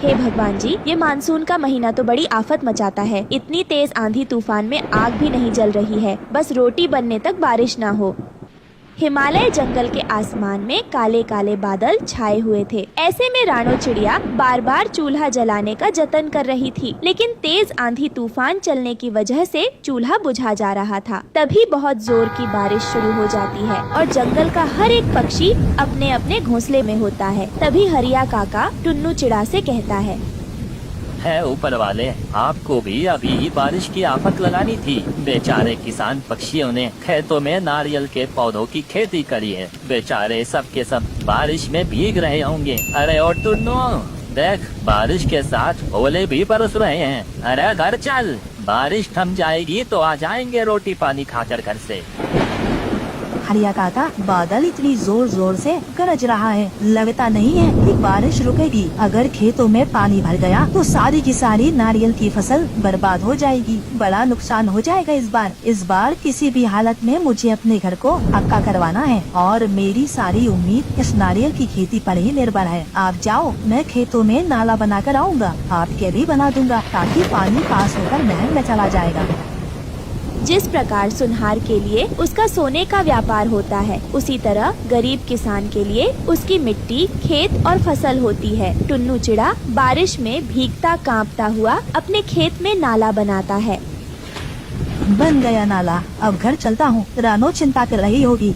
हे भगवान जी, ये मानसून का महीना तो बड़ी आफत मचाता है। इतनी तेज आंधी तूफान में आग भी नहीं जल रही है, बस रोटी बनने तक बारिश ना हो। हिमालय जंगल के आसमान में काले काले बादल छाए हुए थे। ऐसे में रानो चिड़िया बार बार चूल्हा जलाने का जतन कर रही थी, लेकिन तेज आंधी तूफान चलने की वजह से चूल्हा बुझा जा रहा था। तभी बहुत जोर की बारिश शुरू हो जाती है और जंगल का हर एक पक्षी अपने अपने घोंसले में होता है। तभी हरिया काका टुन्नू चिड़ा से कहता है ऊपर वाले, आपको भी अभी बारिश की आफत लगानी थी। बेचारे किसान पक्षियों ने खेतों में नारियल के पौधों की खेती करी है। बेचारे सब के सब बारिश में भीग रहे होंगे। अरे और टुन्नू देख, बारिश के साथ ओले भी बरस रहे हैं। अरे घर चल, बारिश थम जाएगी तो आ जाएंगे रोटी पानी खाकर घर से। हरिया काका, बादल इतनी जोर जोर से गरज रहा है, लगता नहीं है कि बारिश रुकेगी। अगर खेतों में पानी भर गया तो सारी की सारी नारियल की फसल बर्बाद हो जाएगी। बड़ा नुकसान हो जाएगा इस बार किसी भी हालत में मुझे अपने घर को पक्का करवाना है और मेरी सारी उम्मीद इस नारियल की खेती पर ही निर्भर है। आप जाओ, मैं खेतों में नाला बना कर आऊँगा, आपके भी बना दूंगा ताकि पानी पास होकर नहर में चला जाएगा। जिस प्रकार सुनहार के लिए उसका सोने का व्यापार होता है, उसी तरह गरीब किसान के लिए उसकी मिट्टी, खेत और फसल होती है। टुन्नू चिड़ा बारिश में भीगता कांपता हुआ अपने खेत में नाला बनाता है। बन गया नाला, अब घर चलता हूँ। रानो चिंता कर रही होगी।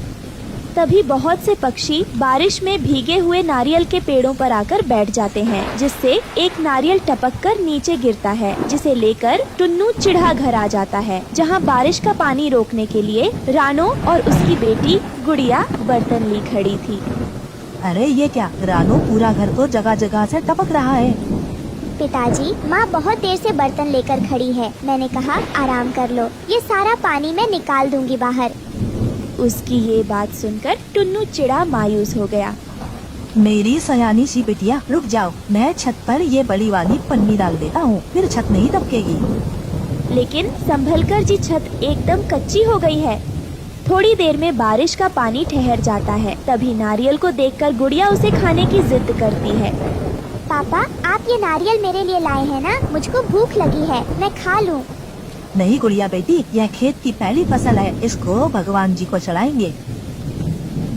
तभी बहुत से पक्षी बारिश में भीगे हुए नारियल के पेड़ों पर आकर बैठ जाते हैं, जिससे एक नारियल टपक कर नीचे गिरता है, जिसे लेकर टुन्नू चिड़ा घर आ जाता है, जहां बारिश का पानी रोकने के लिए रानो और उसकी बेटी गुड़िया बर्तन ली खड़ी थी। अरे ये क्या, रानो पूरा घर तो जगह जगह से टपक रहा है। पिताजी, माँ बहुत देर से बर्तन लेकर खड़ी है। मैंने कहा आराम कर लो, ये सारा पानी मैं निकाल दूंगी बाहर। उसकी ये बात सुनकर टुन्नू चिड़ा मायूस हो गया। मेरी सयानी सी बिटिया, रुक जाओ, मैं छत पर ये बड़ी वाली पन्नी डाल देता हूँ, फिर छत नहीं दबकेगी। लेकिन संभलकर जी छत एकदम कच्ची हो गई है। थोड़ी देर में बारिश का पानी ठहर जाता है। तभी नारियल को देखकर गुड़िया उसे खाने की जिद करती है। पापा, आप ये नारियल मेरे लिए लाए हैं ना? मुझको भूख लगी है, मैं खा लूँ। नहीं गुड़िया बेटी, यह खेत की पहली फसल है, इसको भगवान जी को चढ़ाएंगे।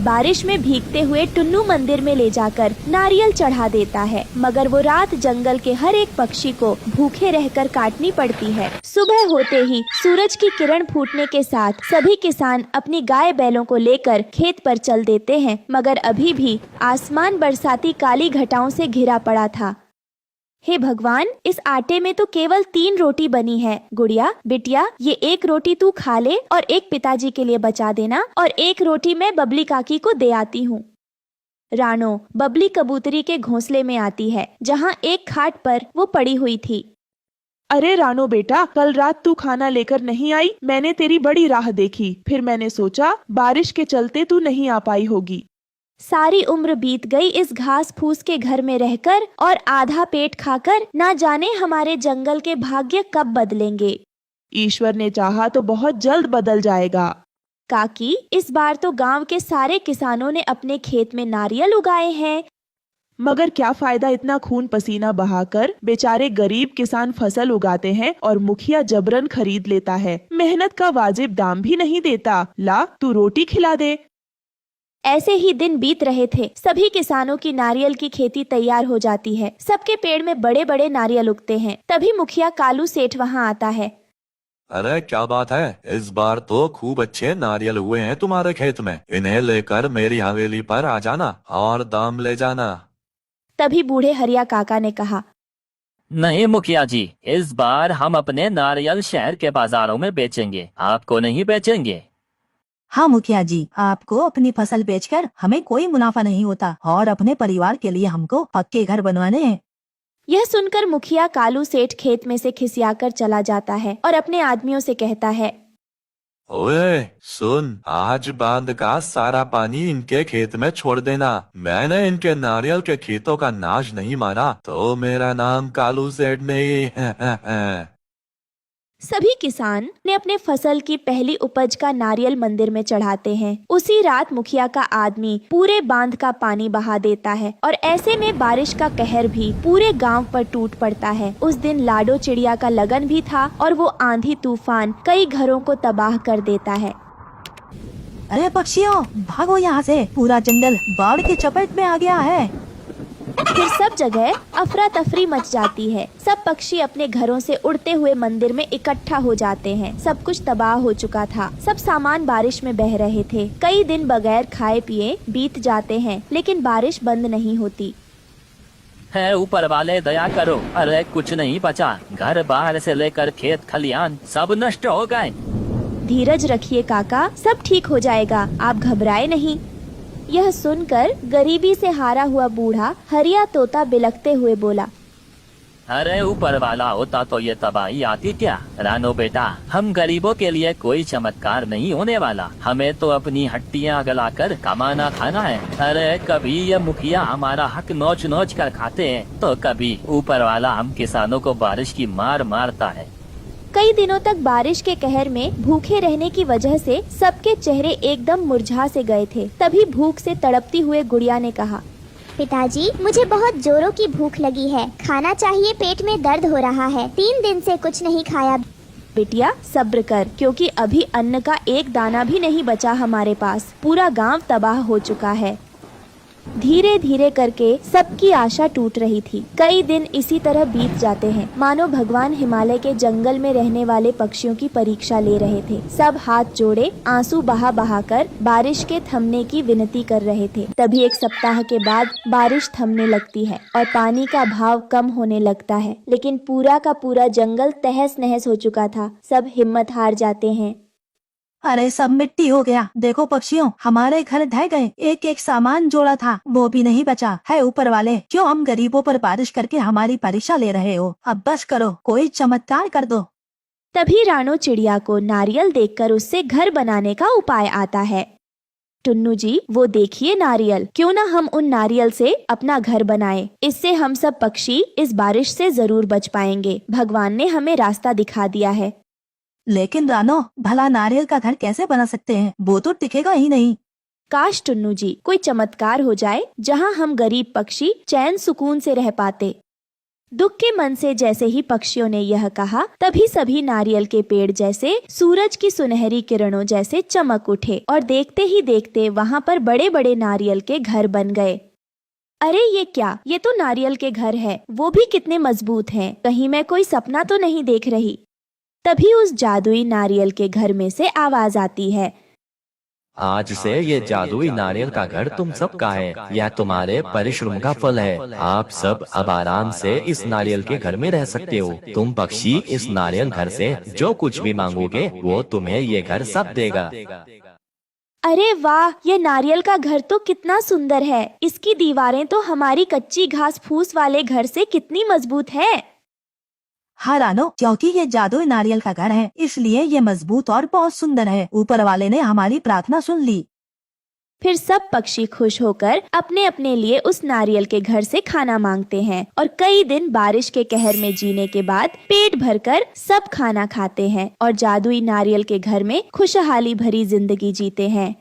बारिश में भीगते हुए टुन्नू मंदिर में ले जाकर नारियल चढ़ा देता है, मगर वो रात जंगल के हर एक पक्षी को भूखे रहकर काटनी पड़ती है। सुबह होते ही सूरज की किरण फूटने के साथ सभी किसान अपनी गाय बैलों को लेकर खेत पर चल देते हैं, मगर अभी भी आसमान बरसाती काली घटाओं से घिरा पड़ा था। हे भगवान, इस आटे में तो केवल 3 रोटी बनी है। गुड़िया बिटिया, ये एक रोटी तू खा ले और एक पिताजी के लिए बचा देना, और एक रोटी मैं बबली काकी को दे आती हूँ। रानो बबली कबूतरी के घोंसले में आती है, जहाँ एक खाट पर वो पड़ी हुई थी। अरे रानो बेटा, कल रात तू खाना लेकर नहीं आई, मैंने तेरी बड़ी राह देखी। फिर मैंने सोचा बारिश के चलते तू नहीं आ पाई होगी। सारी उम्र बीत गई इस घास फूस के घर में रहकर और आधा पेट खाकर, ना जाने हमारे जंगल के भाग्य कब बदलेंगे। ईश्वर ने चाहा तो बहुत जल्द बदल जाएगा। काकी, इस बार तो गांव के सारे किसानों ने अपने खेत में नारियल उगाए हैं। मगर क्या फायदा इतना खून पसीना बहाकर? बेचारे गरीब किसान फसल उगाते हैं और मुखिया जबरन खरीद लेता है। मेहनत का वाजिब दाम भी नहीं देता। ला, तू रोटी खिला दे। ऐसे ही दिन बीत रहे थे। सभी किसानों की नारियल की खेती तैयार हो जाती है। सबके पेड़ में बड़े बड़े नारियल उगते हैं। तभी मुखिया कालू सेठ वहाँ आता है। अरे क्या बात है, इस बार तो खूब अच्छे नारियल हुए हैं तुम्हारे खेत में। इन्हें लेकर मेरी हवेली पर आ जाना और दाम ले जाना। तभी बूढ़े हरिया काका ने कहा, नहीं मुखिया जी, इस बार हम अपने नारियल शहर के बाजारों में बेचेंगे, आपको नहीं बेचेंगे। हाँ मुखिया जी, आपको अपनी फसल बेचकर हमें कोई मुनाफा नहीं होता और अपने परिवार के लिए हमको पक्के घर बनवाने हैं। यह सुनकर मुखिया कालू सेठ खेत में से खिसियाकर चला जाता है और अपने आदमियों से कहता है, ओए सुन, आज बांध का सारा पानी इनके खेत में छोड़ देना। मैंने इनके नारियल के खेतों का नाश नहीं मारा तो मेरा नाम कालू सेठ नहीं है। सभी किसान ने अपने फसल की पहली उपज का नारियल मंदिर में चढ़ाते हैं। उसी रात मुखिया का आदमी पूरे बांध का पानी बहा देता है और ऐसे में बारिश का कहर भी पूरे गांव पर टूट पड़ता है। उस दिन लाडो चिड़िया का लगन भी था और वो आंधी तूफान कई घरों को तबाह कर देता है। अरे पक्षियों, भागो यहाँ से, पूरा जंगल बाढ़ की चपेट में आ गया है। फिर सब जगह अफरा तफरी मच जाती है। सब पक्षी अपने घरों से उड़ते हुए मंदिर में इकट्ठा हो जाते हैं। सब कुछ तबाह हो चुका था। सब सामान बारिश में बह रहे थे। कई दिन बगैर खाए पिए बीत जाते हैं, लेकिन बारिश बंद नहीं होती। है ऊपर वाले दया करो, अरे कुछ नहीं बचा, घर बाहर से लेकर खेत खलियान सब नष्ट हो गए। धीरज रखिए काका, सब ठीक हो जाएगा, आप घबराए नहीं। यह सुनकर गरीबी से हारा हुआ बूढ़ा हरिया तोता बिलखते हुए बोला, अरे ऊपर वाला होता तो ये तबाही आती क्या। रानो बेटा, हम गरीबों के लिए कोई चमत्कार नहीं होने वाला, हमें तो अपनी हड्डियां गलाकर कमाना खाना है। अरे कभी ये मुखिया हमारा हक नोच नोच कर खाते हैं, तो कभी ऊपर वाला हम किसानों को बारिश की मार मारता है। कई दिनों तक बारिश के कहर में भूखे रहने की वजह से सबके चेहरे एकदम मुरझा से गए थे। तभी भूख से तड़पती हुए गुड़िया ने कहा, पिताजी, मुझे बहुत जोरों की भूख लगी है, खाना चाहिए, पेट में दर्द हो रहा है, 3 दिन से कुछ नहीं खाया। बेटिया सब्र कर, क्योंकि अभी अन्न का एक दाना भी नहीं बचा हमारे पास। पूरा गांव तबाह हो चुका है। धीरे धीरे करके सबकी आशा टूट रही थी। कई दिन इसी तरह बीत जाते हैं, मानो भगवान हिमालय के जंगल में रहने वाले पक्षियों की परीक्षा ले रहे थे। सब हाथ जोड़े आंसू बहा बहा कर बारिश के थमने की विनती कर रहे थे। तभी 1 सप्ताह के बाद बारिश थमने लगती है और पानी का भाव कम होने लगता है। लेकिन पूरा का पूरा जंगल तहस नहस हो चुका था। सब हिम्मत हार जाते हैं। अरे सब मिट्टी हो गया। देखो पक्षियों, हमारे घर ढह गए। एक एक सामान जोड़ा था वो भी नहीं बचा है। ऊपर वाले, क्यों हम गरीबों पर बारिश करके हमारी परीक्षा ले रहे हो? अब बस करो, कोई चमत्कार कर दो। तभी रानो चिड़िया को नारियल देखकर उससे घर बनाने का उपाय आता है। टुन्नू जी, वो देखिए नारियल, क्यों ना हम उन नारियल से अपना घर बनाएं। इससे हम सब पक्षी इस बारिश से जरूर बच पाएंगे। भगवान ने हमें रास्ता दिखा दिया है। लेकिन रानो, भला नारियल का घर कैसे बना सकते हैं? वो तो टिकेगा ही नहीं। काश टुन्नू जी, कोई चमत्कार हो जाए जहां हम गरीब पक्षी चैन सुकून से रह पाते। दुख के मन से जैसे ही पक्षियों ने यह कहा, तभी सभी नारियल के पेड़ जैसे सूरज की सुनहरी किरणों जैसे चमक उठे और देखते ही देखते वहां पर बड़े बड़े नारियल के घर बन गए। अरे ये क्या, ये तो नारियल के घर है, वो भी कितने मजबूत हैं। कहीं मैं कोई सपना तो नहीं देख रही। तभी उस जादुई नारियल के घर में से आवाज आती है, आज से ये जादुई नारियल का घर तुम सब का है। यह तुम्हारे परिश्रम का फल है। आप सब अब आराम से इस नारियल के घर में रह सकते हो। तुम पक्षी इस नारियल घर से जो कुछ भी मांगोगे वो तुम्हें ये घर सब देगा। अरे वाह, ये नारियल का घर तो कितना सुंदर है। इसकी दीवारें तो हमारी कच्ची घास फूस वाले घर से कितनी मजबूत है। हाँ रानो, क्योंकि ये जादुई नारियल का घर है, इसलिए ये मजबूत और बहुत सुंदर है। ऊपर वाले ने हमारी प्रार्थना सुन ली। फिर सब पक्षी खुश होकर अपने अपने लिए उस नारियल के घर से खाना मांगते हैं और कई दिन बारिश के कहर में जीने के बाद पेट भरकर सब खाना खाते हैं और जादुई नारियल के घर में खुशहाली भरी जिंदगी जीते हैं।